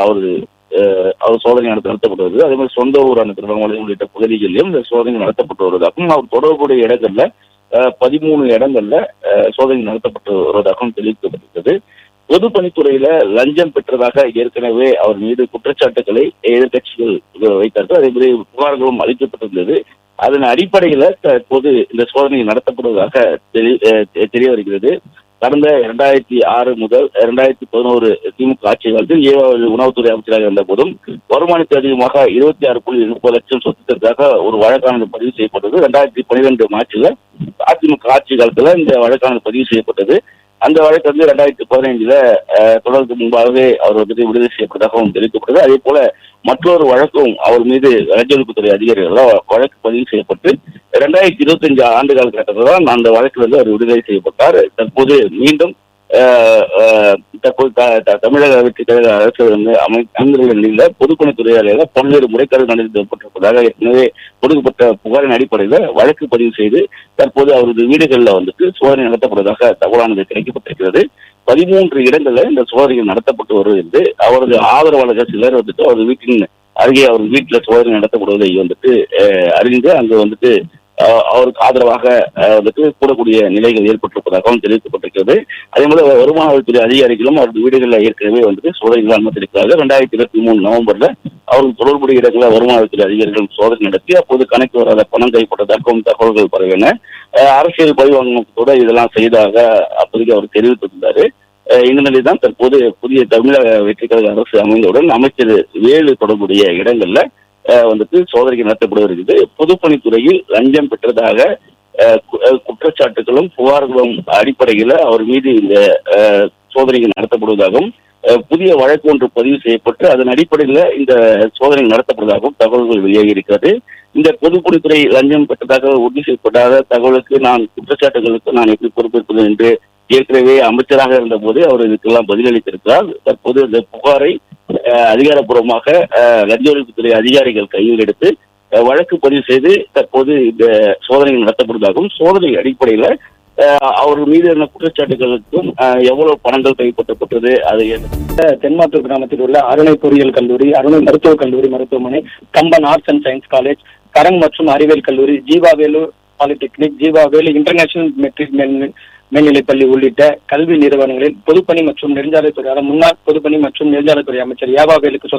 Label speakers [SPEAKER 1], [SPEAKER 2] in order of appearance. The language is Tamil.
[SPEAKER 1] அவரது அவர் சோதனை நடத்தப்பட்டு வருது. அதே மாதிரி சொந்த ஊரான திருவண்ணாமலை உள்ளிட்ட பகுதிகளிலும் இந்த சோதனை நடத்தப்பட்டு வருவதாகவும் அவர் தொடர்புடைய இடங்கள்ல 13 இடங்கள்ல சோதனை நடத்தப்பட்டு வருவதாகவும் தெரிவிக்கப்பட்டிருக்கிறது. பொதுப்பணித்துறையில லஞ்சம் பெற்றதாக ஏற்கனவே அவர் மீது குற்றச்சாட்டுகளை எதிர்கட்சிகள் வைத்தார்கள். அதே மாதிரி புகார்களும் அளிக்கப்பட்டிருந்தது. அதன் அடிப்படையில தற்போது இந்த சோதனை நடத்தப்படுவதாக தெரிய வருகிறது. கடந்த 2006 முதல் 2011 திமுக ஆட்சி காலத்தில் உணவுத்துறை அமைச்சராக இருந்த போதும் வருமானத்துக்கு அதிகமாக 26.30 லட்சம் சொத்துக்களுக்காக ஒரு வழக்கானது பதிவு செய்யப்பட்டது. 2012 மார்ச்ல அதிமுக ஆட்சி காலத்துல இந்த வழக்கானது பதிவு செய்யப்பட்டது. அந்த வழக்கு 2015 தொடர்ந்து முன்பாகவே அவர் விடுதலை செய்யப்பட்டதாகவும் தெரிவிக்கப்பட்டது. அதே போல மற்றொரு வழக்கும் அவர் மீது லஞ்ச ஒழிப்புத்துறை அதிகாரிகளால் வழக்கு பதிவு செய்யப்பட்டு 2025 ஆண்டு காலகட்டத்தில் தான் அந்த வழக்கிலிருந்து அவர் விடுதலை செய்யப்பட்டார். தற்போது மீண்டும் தமிழக வெற்றி கழக அரசு அமைந்துள்ள நிலையில பொதுப்பணித்துறையாளர் பல்வேறு முறைகேடு நடைபெற்றிருப்பதாக ஏற்கனவே கொடுக்கப்பட்ட புகாரின் அடிப்படையில் வழக்கு பதிவு செய்து தற்போது அவரது வீடுகளில் சோதனை நடத்தப்படுவதாக தகவலானது கிடைக்கப்பட்டிருக்கிறது. 13 இடங்களில் இந்த சோதனைகள் நடத்தப்பட்டு வருவது அவரது ஆதரவாளர்கள் சிலர் அவரது வீட்டின் அருகே அவர் வீட்டில் சோதனை நடத்தப்படுவதை அறிந்து அங்கு அவருக்கு ஆதரவாக கூடக்கூடிய நிலைகள் ஏற்பட்டிருப்பதாகவும் தெரிவிக்கப்பட்டிருக்கிறது. அதே போல வருமான வரித்துறை அதிகாரிகளும் அவரது வீடுகளில் ஏற்கனவே சோதனைகள் அனுமதித்திருக்கிறார்கள். 2023 நவம்பர்ல அவருக்கு தொடர்புடைய இடங்களில் வருமான வரித்துறை அதிகாரிகள் சோதனை நடத்தி அப்போது கணக்கு வராத பணம் கைப்பற்றதாகவும் தகவல்கள் பரவின. அரசியல் பழிவாங்கத்தோட இதெல்லாம் செய்தாக அப்போதைக்கு அவர் தெரிவித்திருந்தாரு. இந்த நிலையில் தான் தற்போது புதிய தமிழக வெற்றி கழக அரசு அமைந்தவுடன் அமைச்சர் வேலு தொடர்புடைய இடங்கள்ல சோதனைகள் நடத்தப்படுகிறது. பொதுப்பணித்துறையில் லஞ்சம் பெற்றதாக குற்றச்சாட்டுகளும் புகார்களும் அடிப்படையில் அவர் மீது இந்த சோதனைகள் நடத்தப்படுவதாகவும் புதிய வழக்கு ஒன்று பதிவு செய்யப்பட்டு அதன் அடிப்படையில் இந்த சோதனை நடத்தப்படுவதாகவும் தகவல்கள் வெளியாகி இருக்கிறது. இந்த பொதுப்பணித்துறை லஞ்சம் பெற்றதாக உறுதி செய்யப்படாத தகவலுக்கு குற்றச்சாட்டுகளுக்கு நான் எப்படி பொறுப்பேற்பது என்று ஏற்கனவே அமைச்சராக இருந்த போது அவர் இதுக்கெல்லாம் பதிலளித்திருக்கிறார். தற்போது இந்த புகாரை அதிகாரப்பூர்வமாக லஞ்ச ஒழிப்புத்துறை அதிகாரிகள் கையில் எடுத்து வழக்கு பதிவு செய்து தற்போது இந்த சோதனைகள் நடத்தப்படுவதாகவும் சோதனை அடிப்படையில் அவர் மீதான குற்றச்சாட்டுகளுக்கும் எவ்வளவு பணங்கள் கைப்பற்றப்பட்டது அது
[SPEAKER 2] தென்மாத்தூர் கிராமத்தில் உள்ள அருணை பொறியியல் கல்லூரி, அருணை மருத்துவக் கல்லூரி, மருத்துவமனை, Kamban arts and science college, கரங் மற்றும் அறிவியல் கல்லூரி, Jeevavelu polytechnic, Jeevavelu international matric மேல்நிலைப்பள்ளி உள்ளிட்ட கல்வி நிறுவனங்களில் பொதுப்பணி மற்றும் நெடுஞ்சாலைத்துறை முன்னாள் பொதுப்பணி மற்றும் நெடுஞ்சாலைத்துறை அமைச்சர் ஏவாவேலுக்கு